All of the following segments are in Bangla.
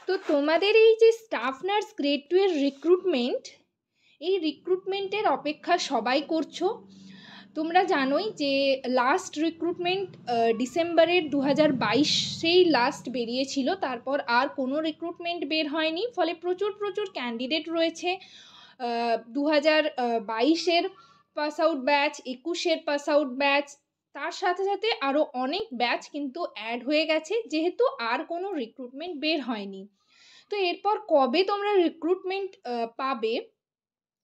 তো তোমাদের এই যে স্টাফ নার্স গ্রেড 2 এর রিক্রুটমেন্ট, এই রিক্রুটমেন্টের অপেক্ষা সবাই করছো। তোমরা জানোই যে লাস্ট রিক্রুটমেন্ট ডিসেম্বরের 2022-এই লাস্ট বেরিয়েছিল, তারপর আর কোনো রিক্রুটমেন্ট বের হয়নি। ফলে প্রচুর ক্যান্ডিডেট রয়েছে। 2022-এর পাস আউট ব্যাচ, 21-এর পাস আউট ব্যাচ, তার সাথে সাথে আরও অনেক ব্যাচ কিন্তু অ্যাড হয়ে গেছে, যেহেতু আর কোনো রিক্রুটমেন্ট বের হয়নি। তো এরপর কবে তোমরা রিক্রুটমেন্ট পাবে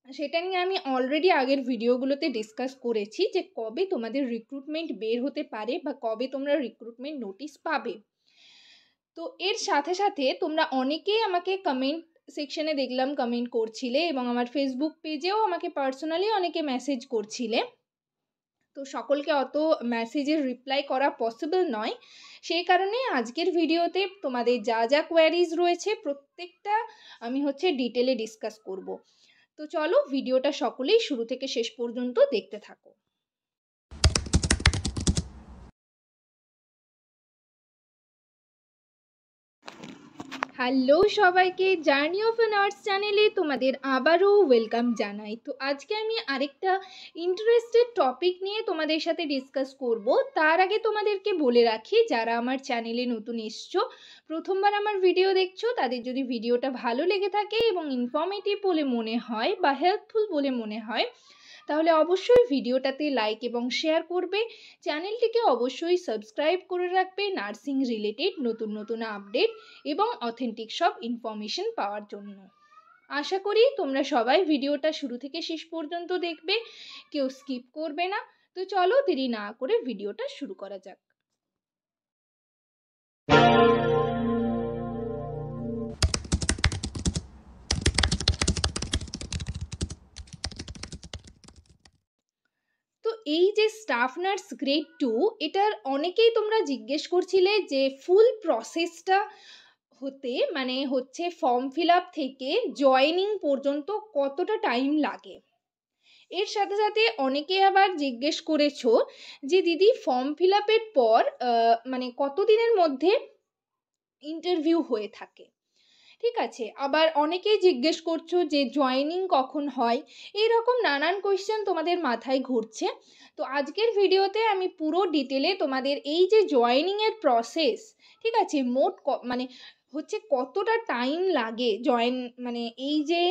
সেটা নিয়ে আমি অলরেডি আগের ভিডিওগুলোতে ডিসকাস করেছি যে কবে তোমাদের রিক্রুটমেন্ট বের হতে পারে বা কবে তোমরা রিক্রুটমেন্ট নোটিশ পাবে। তো এর সাথে সাথে তোমরা অনেকেই আমাকে কমেন্ট সেকশনে দেখলাম কমেন্ট করছিলে, এবং আমার ফেসবুক পেজেও আমাকে পার্সোনালি অনেকে মেসেজ করছিলে। তো সকলকে অত মেসেজের রিপ্লাই করা পসিবল নয়, সেই কারণে আজকের ভিডিওতে তোমাদের যা যা কোয়ারিজ রয়েছে প্রত্যেকটা আমি ডিটেলে ডিসকাস করব। তো চলো ভিডিওটা সকলেই শুরু থেকে শেষ পর্যন্ত দেখতে থাকো। হ্যালো সবাইকে, জার্নি অফ এ নার্স চ্যানেলে তোমাদের আবারও ওয়েলকাম জানাই। তো আজকে আমি আরেকটা ইন্টারেস্টেড টপিক নিয়ে তোমাদের সাথে ডিসকাস করব। তার আগে তোমাদেরকে বলে রাখি, যারা আমার চ্যানেলে নতুন এসছো, প্রথমবার আমার ভিডিও দেখছো, তাদের যদি ভিডিওটা ভালো লেগে থাকে এবং ইনফর্মেটিভ বলে মনে হয় বা হেল্পফুল বলে মনে হয়, তাহলে অবশ্যই ভিডিওটাতে লাইক এবং শেয়ার করবে। চ্যানেলটিকে অবশ্যই সাবস্ক্রাইব করে রাখবে নার্সিং রিলেটেড নতুন আপডেট এবং অথেন্টিক সব ইনফরমেশন পাওয়ার জন্য। আশা করি তোমরা সবাই ভিডিওটা শুরু থেকে শেষ পর্যন্ত দেখবে, কেউ স্কিপ করবে না। তো চলো দেরি না করে ভিডিওটা শুরু করা যাক। তো এই যে স্টাফ নার্স গ্রেড 2, এটার অনেকেই তোমরা জিজ্ঞেস করছিলে যে ফুল প্রসেসটা হতে ফর্ম ফিল আপ থেকে জয়েনিং পর্যন্ত কতটা টাইম লাগে। এর সাথে সাথে অনেকে আবার জিজ্ঞেস করেছো যে দিদি ফর্ম ফিল আপের পর কতদিনের মধ্যে ইন্টারভিউ হয়ে থাকে। ঠিক আছে, আবার অনেকেই জিজ্ঞেস করছো যে জয়েনিং কখন হয়। এইরকম নানান কোয়েশ্চেন তোমাদের মাথায় ঘুরছে। তো আজকের ভিডিওতে আমি পুরো ডিটেলে তোমাদের এই যে জয়েনিংয়ের প্রসেস, ঠিক আছে, মোট কতটা টাইম লাগে এই যে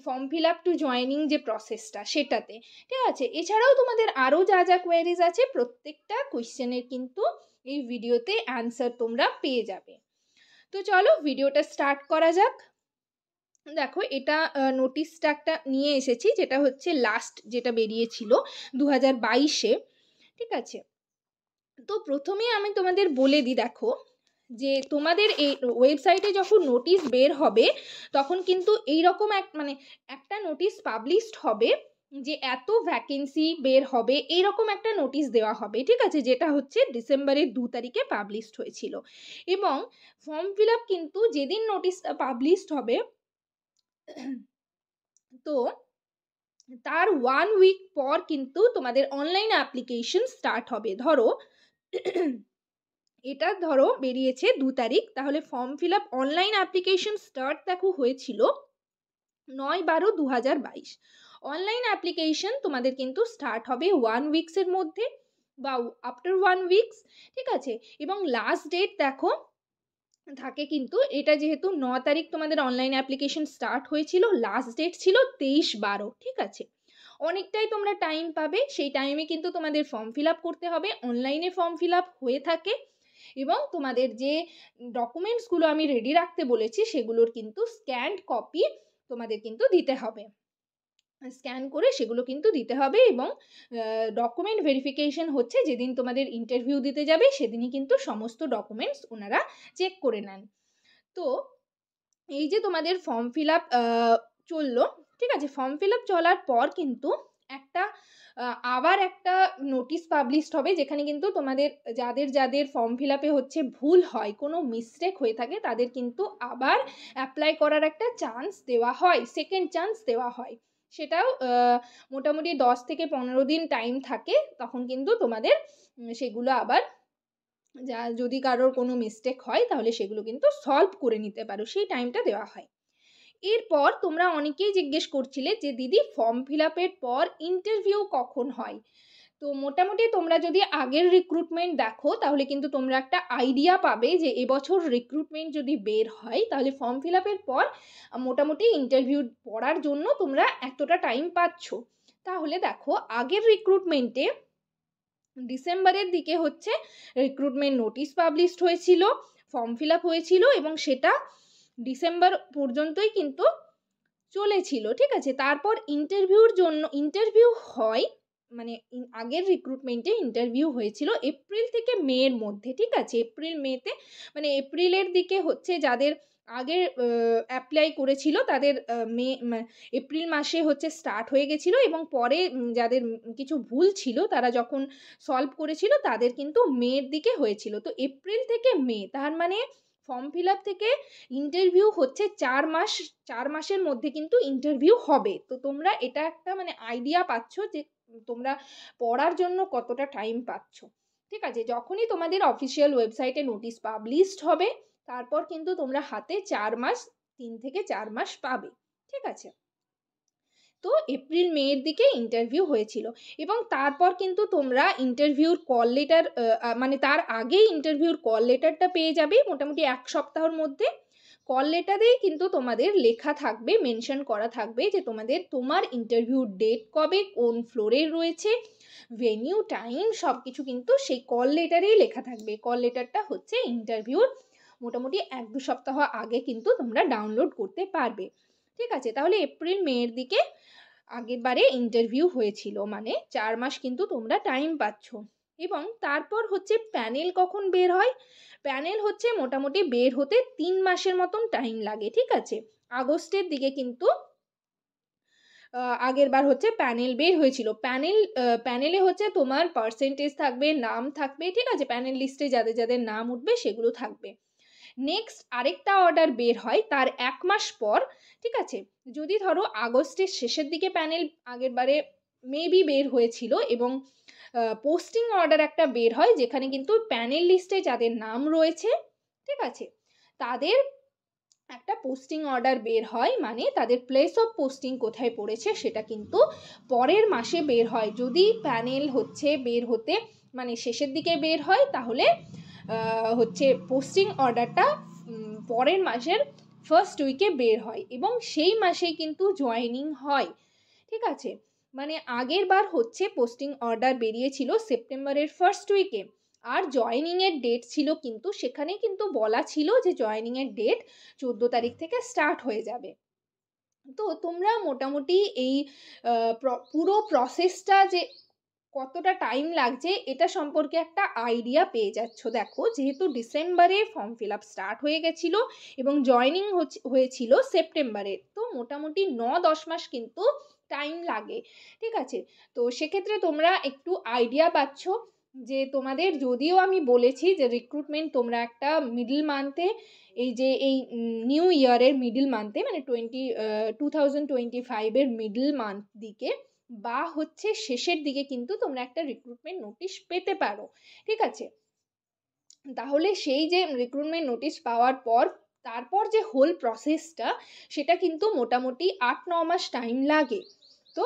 form fill up to joining যে প্রসেসটা সেটাতে, ঠিক আছে। এছাড়াও তোমাদের আরও যা যা কোয়ারিজ আছে প্রত্যেকটা কোয়েশ্চেনের কিন্তু এই ভিডিওতে অ্যান্সার তোমরা পেয়ে যাবে। তো চলো ভিডিওটা স্টার্ট করা যাক। দেখো, এটা নোটিশটা একটা নিয়ে এসেছি, যেটা লাস্ট যেটা বেরিয়েছিল 2022-এ, ঠিক আছে। তো প্রথমেই আমি তোমাদের বলে দিই, দেখো যে তোমাদের এই ওয়েবসাইটে যখন নোটিশ বের হবে তখন কিন্তু এইরকম একটা নোটিশ পাবলিশড হবে যে এত ভ্যাকেন্সি বের হবে, এইরকম একটা নোটিশ দেওয়া হবে, ঠিক আছে, যেটা ডিসেম্বরের 2 তারিখে পাবলিশড হয়েছিল। এবং ফর্ম ফিল আপ কিন্তু যেদিন নোটিশটা পাবলিশড হবে তো তার 1 উইক পর কিন্তু তোমাদের অনলাইন অ্যাপ্লিকেশন স্টার্ট হবে। ধরো বেরিয়েছে 2 তারিখ, তাহলে form fill up online application start দেখো হয়েছিল 9/12/2022। অনলাইন অ্যাপ্লিকেশন তোমাদের কিন্তু স্টার্ট হবে 1 উইকসের মধ্যে বা আফটার 1 উইকস, ঠিক আছে। এবং লাস্ট ডেট দেখো থাকে কিন্তু, এটা যেহেতু 9 তারিখ তোমাদের অনলাইন অ্যাপ্লিকেশন স্টার্ট হয়েছিল, লাস্ট ডেট ছিল 23/12, ঠিক আছে। অনেকটাই তোমরা টাইম পাবে, সেই টাইমে কিন্তু তোমাদের ফর্ম ফিল আপ করতে হবে। অনলাইনে ফর্ম ফিল আপ হয়ে থাকে এবং তোমাদের যে ডকুমেন্টসগুলো আমি রেডি রাখতে বলেছি সেগুলোর কিন্তু স্ক্যান্ড কপি তোমাদের কিন্তু দিতে হবে, স্ক্যান করে সেগুলো কিন্তু দিতে হবে। এবং ডকুমেন্ট ভেরিফিকেশন যেদিন তোমাদের ইন্টারভিউ দিতে যাবে সেদিনই কিন্তু সমস্ত ডকুমেন্টস ওনারা চেক করে নেন। তো এই যে তোমাদের ফর্ম ফিল আপ চললো, ঠিক আছে, ফর্ম ফিল আপ চলার পর কিন্তু আবার একটা নোটিশ পাবলিশড হবে, যেখানে কিন্তু তোমাদের যাদের ফর্ম ফিল আপে ভুল হয়, কোনো মিস্টেক হয়ে থাকে, তাদের কিন্তু আবার অ্যাপ্লাই করার একটা চান্স দেওয়া হয়, সেকেন্ড চান্স দেওয়া হয়। সেটাও মোটামুটি 10 থেকে 15 দিন টাইম থাকে, তখন কিন্তু তোমাদের সেগুলো আবার যা যদি কারোর কোনো মিস্টেক হয় তাহলে সেগুলো কিন্তু সলভ করে নিতে পারো, সেই টাইমটা দেওয়া হয়। এরপর তোমরা অনেকেই জিজ্ঞেস করছিলে যে দিদি ফর্ম ফিল আপের পর ইন্টারভিউ কখন হয়? তো মোটামুটি তোমরা যদি আগের রিক্রুটমেন্ট দেখো তাহলে কিন্তু তোমরা একটা আইডিয়া পাবে যে এবছর রিক্রুটমেন্ট যদি বের হয় তাহলে ফর্ম ফিল আপের পর মোটামুটি ইন্টারভিউ পড়ার জন্য তোমরা এতটা টাইম পাচ্ছ। তাহলে দেখো আগের রিক্রুটমেন্টে ডিসেম্বরের দিকে হচ্ছে রিক্রুটমেন্ট নোটিশ পাবলিশড হয়েছিল, ফর্ম ফিল আপ হয়েছিল এবং সেটা ডিসেম্বর পর্যন্তই কিন্তু চলেছিল, ঠিক আছে। তারপর ইন্টারভিউর জন্য ইন্টারভিউ হয়, মানে আগের রিক্রুটমেন্টে ইন্টারভিউ হয়েছিল এপ্রিল থেকে মের মধ্যে, ঠিক আছে। এপ্রিল মেতে মানে এপ্রিলের দিকে হচ্ছে যাদের আগে অ্যাপ্লাই করেছিল তাদের এপ্রিল মাসে হচ্ছে স্টার্ট হয়ে গেছিলো এবং পরে যাদের কিছু ভুল ছিল তারা যখন সলভ করেছিল তাদের কিন্তু মের দিকে হয়েছিল। তো এপ্রিল থেকে মে, তার মানে ফর্ম ফিল আপ থেকে ইন্টারভিউ হচ্ছে 4 মাসের মধ্যে কিন্তু ইন্টারভিউ হবে। তো তোমরা এটা একটা মানে আইডিয়া পাচ্ছ যে তোমরা পড়ার জন্য কতটা টাইম পাচ্ছ, ঠিক আছে। যখনই তোমাদের অফিসিয়াল ওয়েবসাইটে নোটিশ পাবলিশড হবে তারপর কিন্তু তোমরা হাতে 3 থেকে 4 মাস পাবে, ঠিক আছে। তো এপ্রিল মের দিকে ইন্টারভিউ হয়েছিল এবং তারপর কিন্তু তোমরা ইন্টারভিউর কল লেটার মানে তার আগেই ইন্টারভিউর কল লেটারটা পেয়ে যাবে মোটামুটি 1 সপ্তাহের মধ্যে। কল লেটারেই কিন্তু তোমাদের লেখা থাকবে, মেনশন করা থাকবে যে তোমার ইন্টারভিউর ডেট কবে, কোন ফ্লোরে রয়েছে, ভেনিউ, টাইম সব কিছু কিন্তু সেই কল লেটারেই লেখা থাকবে। কল লেটারটা হচ্ছে ইন্টারভিউর মোটামুটি 1-2 সপ্তাহ আগে কিন্তু তোমরা ডাউনলোড করতে পারবে, ঠিক আছে। তাহলে এপ্রিল মের দিকে আগের বারে ইন্টারভিউ হয়েছিল, মানে 4 মাস কিন্তু তোমরা টাইম পাচ্ছ। এবং তারপর হচ্ছে প্যানেল কখন বের হয়? প্যানেল হচ্ছে মোটামুটি বের হতে 3 মাসের মতন টাইম লাগে, ঠিক আছে। আগস্টের দিকে কিন্তু আগের বার হচ্ছে প্যানেল বের হয়েছিল। প্যানেলে হচ্ছে তোমার পার্সেন্টেজ থাকবে, নাম থাকবে, ঠিক আছে। প্যানেল লিস্টে যাদের যাদের নাম উঠবে সেগুলো থাকবে। নেক্সট আরেকটা অর্ডার বের হয় তার 1 মাস পর, ঠিক আছে। যদি ধরো আগস্টের শেষের দিকে প্যানেল আগের বারে মেবি বের হয়েছিল এবং পোস্টিং অর্ডার একটা বের হয় যেখানে কিন্তু প্যানেল লিস্টে যাদের নাম রয়েছে, ঠিক আছে, তাদের একটা পোস্টিং অর্ডার বের হয়, মানে তাদের প্লেস অফ পোস্টিং কোথায় পড়েছে সেটা কিন্তু পরের মাসে বের হয়। যদি প্যানেল হচ্ছে বের হতে মানে শেষের দিকে বের হয় তাহলে হচ্ছে পোস্টিং অর্ডারটা পরের মাসের ফার্স্ট উইকে বের হয় এবং সেই মাসেই কিন্তু জয়েনিং হয়, ঠিক আছে। মানে আগের বার হচ্ছে পোস্টিং অর্ডার বেরিয়েছিল সেপ্টেম্বরের ফার্স্ট উইকে, আর জয়েনিংয়ের ডেট ছিল কিন্তু সেখানে কিন্তু বলা ছিল যে জয়েনিংয়ের ডেট 14 তারিখ থেকে স্টার্ট হয়ে যাবে। তো তোমরা মোটামুটি এই পুরো প্রসেসটা যে কতটা টাইম লাগছে এটা সম্পর্কে একটা আইডিয়া পেয়ে যাচ্ছ। দেখো যেহেতু ডিসেম্বরে ফর্ম ফিল আপ স্টার্ট হয়ে গেছিলো এবং জয়েনিং হয়েছিল সেপ্টেম্বরে, তো মোটামুটি 9-10 মাস কিন্তু টাইম লাগে, ঠিক আছে। তো সেক্ষেত্রে তোমরা একটু আইডিয়া পাচ্ছ যে তোমাদের, যদিও আমি বলেছি যে রিক্রুটমেন্ট তোমরা একটা মিডল মান্থে এই যে এই নিউ ইয়ারের মিডল মান্থে মানে 2025-এর মিডল মান্থ দিকে বা হচ্ছে শেষের দিকে কিন্তু তোমরা একটা রিক্রুটমেন্ট নোটিশ পেতে পারো, ঠিক আছে। তাহলে সেই যে রিক্রুটমেন্ট নোটিশ পাওয়ার পর তারপর যে হোল প্রসেসটা সেটা কিন্তু মোটামুটি 8-9 মাস টাইম লাগে। তো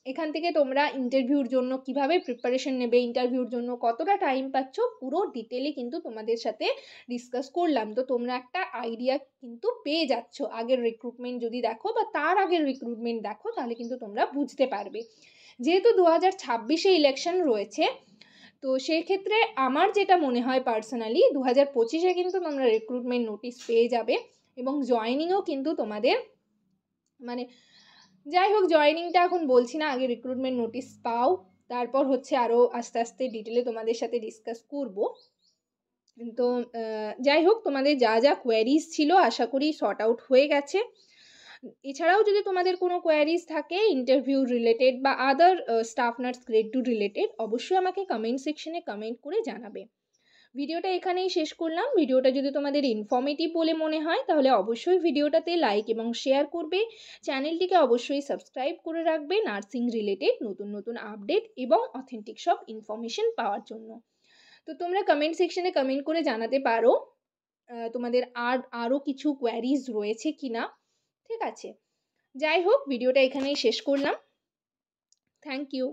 এখান থেকে তোমরা ইন্টারভিউর জন্য কিভাবে প্রিপারেশন নেবে, ইন্টারভিউর জন্য কতটা টাইম পাচ্ছ পুরো ডিটেলে কিন্তু তোমাদের সাথে ডিসকাস করলাম। তো তোমরা একটা আইডিয়া কিন্তু পেয়ে যাচ্ছ, আগের রিক্রুটমেন্ট যদি দেখো বা তার আগের রিক্রুটমেন্ট দেখো তাহলে কিন্তু তোমরা বুঝতে পারবে। যেহেতু 2026-এ ইলেকশন রয়েছে, তো সেই ক্ষেত্রে আমার যেটা মনে হয় পার্সোনালি 2025-এ কিন্তু তোমরা রিক্রুটমেন্ট নোটিশ পেয়ে যাবে এবং জয়েনিংও কিন্তু তোমাদের মানে যাই হোক জয়েনিংটা এখন বলছি না, আগে রিক্রুটমেন্ট নোটিশ পাও, তারপর হচ্ছে আরও আস্তে আস্তে ডিটেলে তোমাদের সাথে ডিসকাস করব। তো যাই হোক তোমাদের যা যা কোয়ারিজ ছিল আশা করি সর্ট আউট হয়ে গেছে। এছাড়াও যদি তোমাদের কোনো কোয়ারিজ থাকে ইন্টারভিউ রিলেটেড বা আদার স্টাফ নার্স গ্রেড 2 রিলেটেড অবশ্যই আমাকে কমেন্ট সেকশনে কমেন্ট করে জানাবে। ভিডিওটা এখানেই শেষ করলাম। ভিডিওটা যদি তোমাদের ইনফর্মেটিভ বলে মনে হয় তাহলে অবশ্যই ভিডিওটাতে লাইক এবং শেয়ার করবে। চ্যানেলটিকে অবশ্যই সাবস্ক্রাইব করে রাখবে নার্সিং রিলেটেড নতুন নতুন আপডেট এবং অথেন্টিক সব ইনফরমেশন পাওয়ার জন্য। তো তোমরা কমেন্ট সেকশনে কমেন্ট করে জানাতে পারো তোমাদের আরও কিছু কোয়ারিজ রয়েছে কি না। ঠিক আছে, যাই হোক ভিডিওটা এখানেই শেষ করলাম। Thank you.